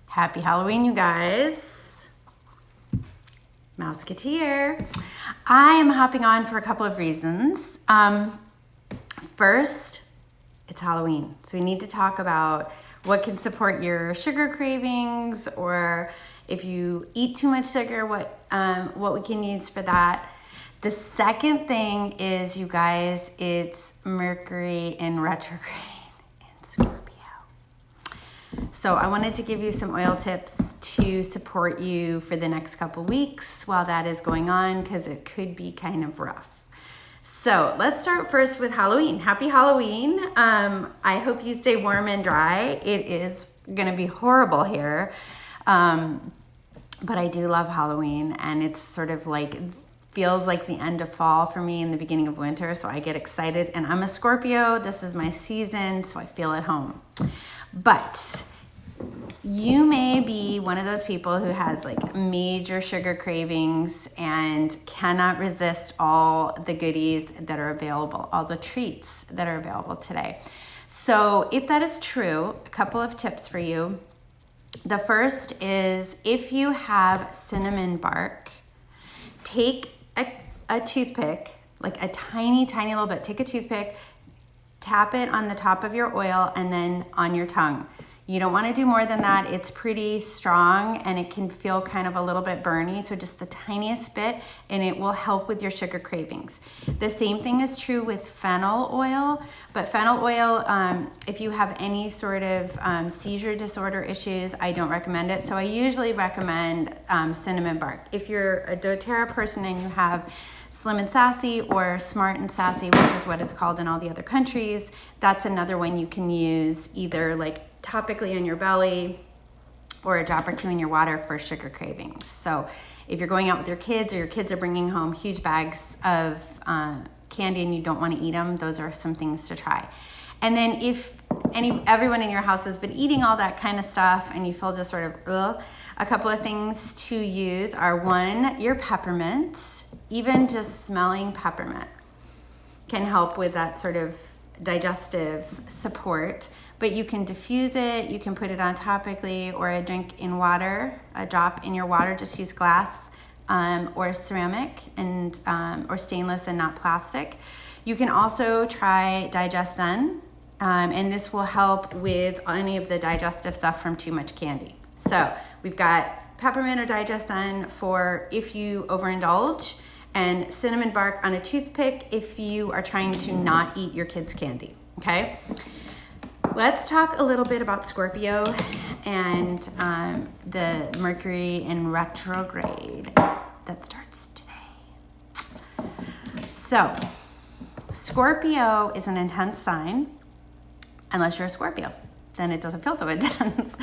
Happy Halloween, you guys. Mouseketeer. I am hopping on for a couple of reasons. First, it's Halloween, so we need to talk about what can support your sugar cravings, or if you eat too much sugar, what we can use for that. The second thing is, you guys, it's Mercury in retrograde in Scorpio. So I wanted to give you some oil tips to support you for the next couple weeks while that is going on, because it could be kind of rough. So let's start first with Halloween. Happy Halloween. I hope you stay warm and dry. It is going to be horrible here. But I do love Halloween, and it's sort of like, feels like the end of fall for me and the beginning of winter. So I get excited, and I'm a Scorpio. This is my season, so I feel at home. But you may be one of those people who has like major sugar cravings and cannot resist all the goodies that are available, all the treats that are available today. So if that is true, a couple of tips for you. The first is, if you have cinnamon bark, take a toothpick, like a tiny little bit. Take a toothpick, tap it on the top of your oil and then on your tongue. You don't want to do more than that. It's pretty strong and it can feel kind of a little bit burny. So just the tiniest bit, and it will help with your sugar cravings. The same thing is true with fennel oil, but fennel oil, if you have any sort of seizure disorder issues, I don't recommend it. So I usually recommend cinnamon bark. If you're a doTERRA person and you have Slim and Sassy or Smart and Sassy, which is what it's called in all the other countries, that's another one you can use, either like topically on your belly or a drop or two in your water for sugar cravings. So if you're going out with your kids, or your kids are bringing home huge bags of candy and you don't want to eat them, those are some things to try. And then if everyone in your house has been eating all that kind of stuff and you feel just sort of a couple of things to use are, one, your peppermint. Even just smelling peppermint can help with that sort of digestive support. But you can diffuse it, you can put it on topically, or a drink in water, a drop in your water. Just use glass or ceramic, and or stainless and not plastic. You can also try DigestZen, and this will help with any of the digestive stuff from too much candy. So we've got peppermint or DigestZen for if you overindulge, and cinnamon bark on a toothpick if you are trying to not eat your kids' candy, okay? Let's talk a little bit about Scorpio and the Mercury in retrograde that starts today. So, Scorpio is an intense sign, unless you're a Scorpio. Then it doesn't feel so intense.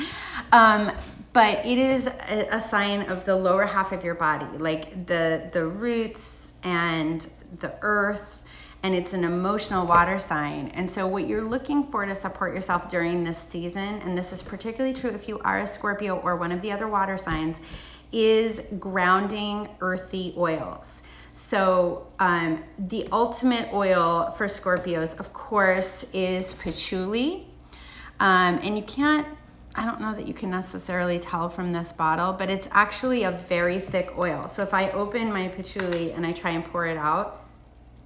But it is a sign of the lower half of your body, like the roots and the earth, and it's an emotional water sign. And so what you're looking for to support yourself during this season, and this is particularly true if you are a Scorpio or one of the other water signs, is grounding earthy oils. So the ultimate oil for Scorpios, of course, is patchouli. And you can't, I don't know that you can necessarily tell from this bottle, but it's actually a very thick oil. So if I open my patchouli and I try and pour it out,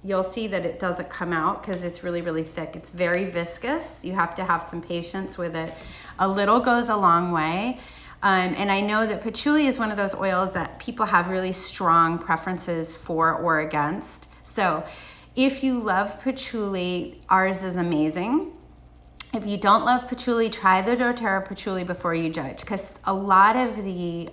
you'll see that it doesn't come out because it's really thick. It's very viscous. You have to have some patience with it. A little goes a long way. And I know that patchouli is one of those oils that people have really strong preferences for or against. So if you love patchouli, ours is amazing. If you don't love patchouli, try the doTERRA patchouli before you judge, because a lot of the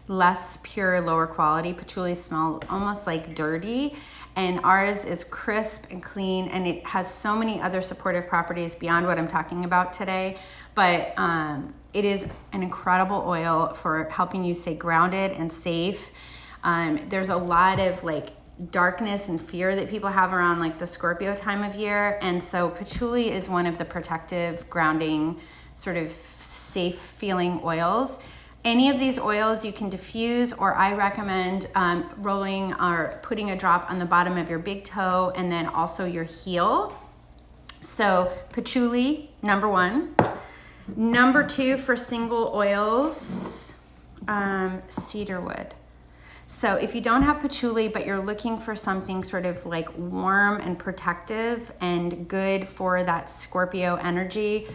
less pure, lower quality patchouli smell almost like dirty, and ours is crisp and clean, and it has so many other supportive properties beyond what I'm talking about today. But it is an incredible oil for helping you stay grounded and safe. There's a lot of like darkness and fear that people have around like the Scorpio time of year, and so patchouli is one of the protective, grounding, sort of safe feeling oils. Any of these oils you can diffuse, or I recommend rolling or putting a drop on the bottom of your big toe and then also your heel. So patchouli, number one. Number 2 for single oils, cedarwood. So if you don't have patchouli, but you're looking for something sort of like warm and protective and good for that Scorpio energy,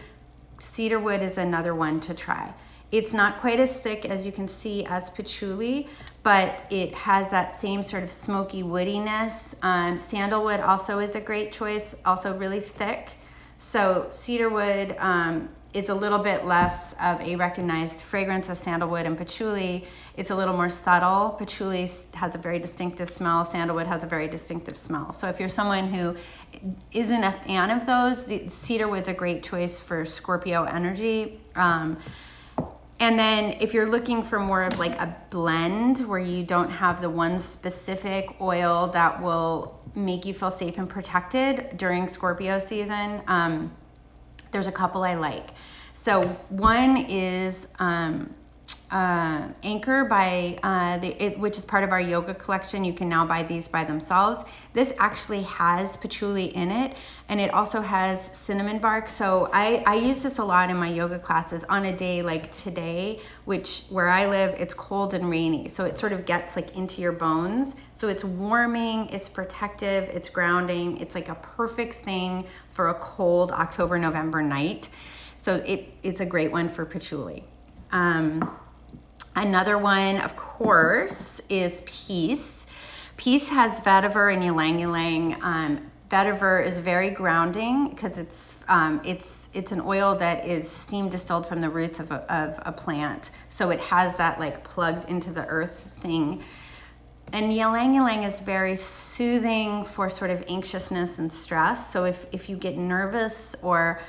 cedarwood is another one to try. It's not quite as thick as you can see as patchouli, but it has that same sort of smoky woodiness. Sandalwood also is a great choice, also really thick. So cedarwood is a little bit less of a recognized fragrance as sandalwood and patchouli. It's a little more subtle. Patchouli has a very distinctive smell. Sandalwood has a very distinctive smell. So if you're someone who isn't a fan of those, the cedarwood's a great choice for Scorpio energy. And then if you're looking for more of like a blend where you don't have the one specific oil that will make you feel safe and protected during Scorpio season, there's a couple I like. So one is Anchor by which is part of our yoga collection. You can now buy these by themselves. This actually has patchouli in it, and it also has cinnamon bark. So I use this a lot in my yoga classes on a day like today, which where I live, it's cold and rainy. So it sort of gets like into your bones. So it's warming, it's protective, it's grounding. It's like a perfect thing for a cold October, November night. So it's a great one for patchouli. Another one, of course, is Peace. Peace has vetiver and ylang ylang. Vetiver is very grounding because it's an oil that is steam distilled from the roots of a plant. So it has that like plugged into the earth thing. And ylang ylang is very soothing for sort of anxiousness and stress. So if you get nervous or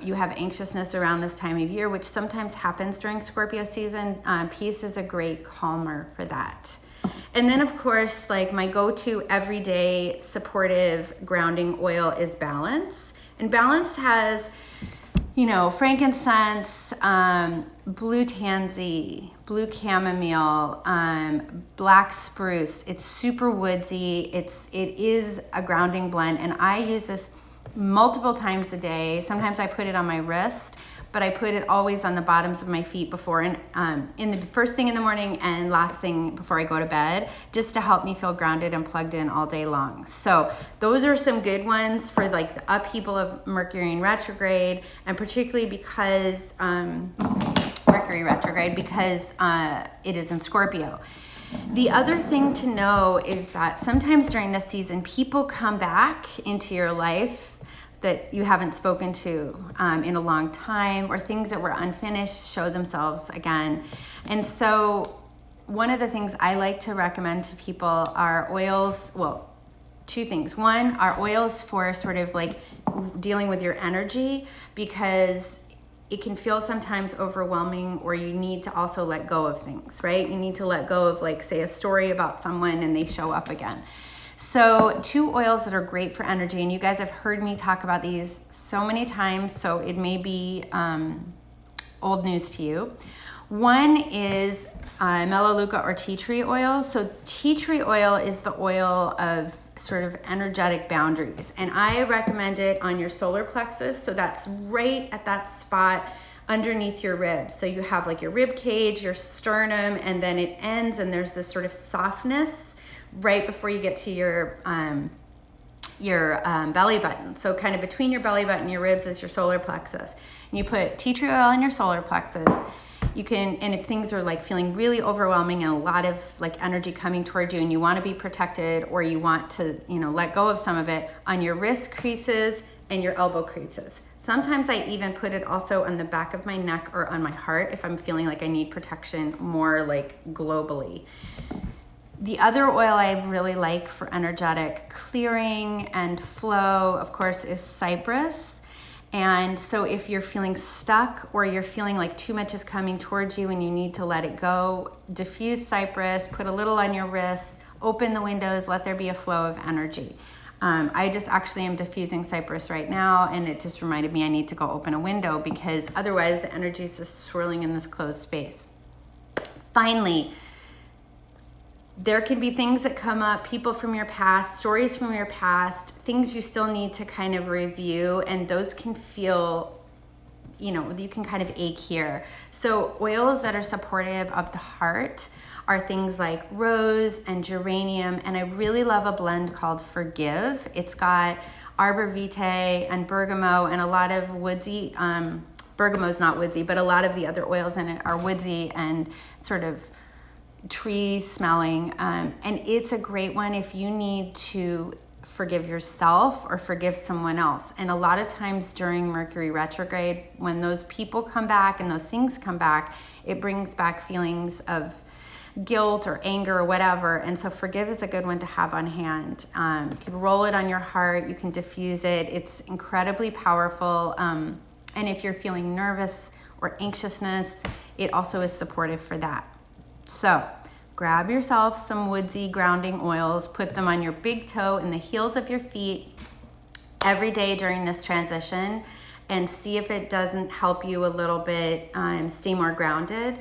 you have anxiousness around this time of year, which sometimes happens during Scorpio season, Peace is a great calmer for that. And then of course, like my go-to everyday supportive grounding oil is Balance. And Balance has, frankincense, blue tansy, blue chamomile, black spruce. It's super woodsy. It is a grounding blend, and I use this multiple times a day. Sometimes I put it on my wrist, but I put it always on the bottoms of my feet before and in the first thing in the morning and last thing before I go to bed, just to help me feel grounded and plugged in all day long. So those are some good ones for like the upheaval of Mercury in retrograde, and particularly because Mercury retrograde, because it is in Scorpio. The other thing to know is that sometimes during this season, people come back into your life that you haven't spoken to in a long time, or things that were unfinished show themselves again. And so one of the things I like to recommend to people are oils, well, two things. One are oils for sort of like dealing with your energy, because it can feel sometimes overwhelming, or you need to also let go of things, right? You need to let go of, like, say, a story about someone and they show up again. So 2 oils that are great for energy, and you guys have heard me talk about these so many times, so it may be old news to you. One is Melaleuca or tea tree oil. So tea tree oil is the oil of sort of energetic boundaries, and I recommend it on your solar plexus. So that's right at that spot underneath your ribs. So you have like your rib cage, your sternum, and then it ends, and there's this sort of softness right before you get to your belly button. So kind of between your belly button and your ribs is your solar plexus. And you put tea tree oil in your solar plexus. You can, and if things are like feeling really overwhelming and a lot of like energy coming towards you and you want to be protected, or you want to, let go of some of it, on your wrist creases and your elbow creases. Sometimes I even put it also on the back of my neck or on my heart if I'm feeling like I need protection more like globally. The other oil I really like for energetic clearing and flow, of course, is cypress. And so if you're feeling stuck, or you're feeling like too much is coming towards you and you need to let it go, diffuse cypress, put a little on your wrists, open the windows, let there be a flow of energy. I just actually am diffusing cypress right now, and it just reminded me I need to go open a window, because otherwise the energy is just swirling in this closed space. Finally, there can be things that come up, people from your past, stories from your past, things you still need to kind of review, and those can feel you know, you can kind of ache here. So oils that are supportive of the heart are things like rose and geranium, and I really love a blend called Forgive. It's got arbor vitae and bergamot and a lot of woodsy, bergamot's not woodsy, but a lot of the other oils in it are woodsy and sort of tree smelling. And it's a great one if you need to forgive yourself or forgive someone else. And a lot of times during Mercury retrograde, when those people come back and those things come back, it brings back feelings of guilt or anger or whatever. And so Forgive is a good one to have on hand. You can roll it on your heart, you can diffuse it. It's incredibly powerful. And if you're feeling nervous or anxiousness, it also is supportive for that. So grab yourself some woodsy grounding oils, put them on your big toe and the heels of your feet every day during this transition, and see if it doesn't help you a little bit stay more grounded.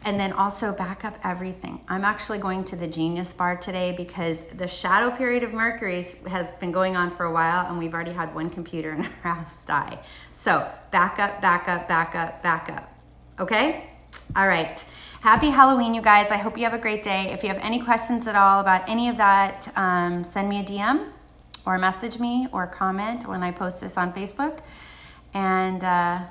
And then also back up everything. I'm actually going to the Genius Bar today because the shadow period of Mercury has been going on for a while, and we've already had one computer in our house die. So back up, back up, back up, back up. Okay? All right. Happy Halloween, you guys. I hope you have a great day. If you have any questions at all about any of that, send me a DM or message me or comment when I post this on Facebook. And bye.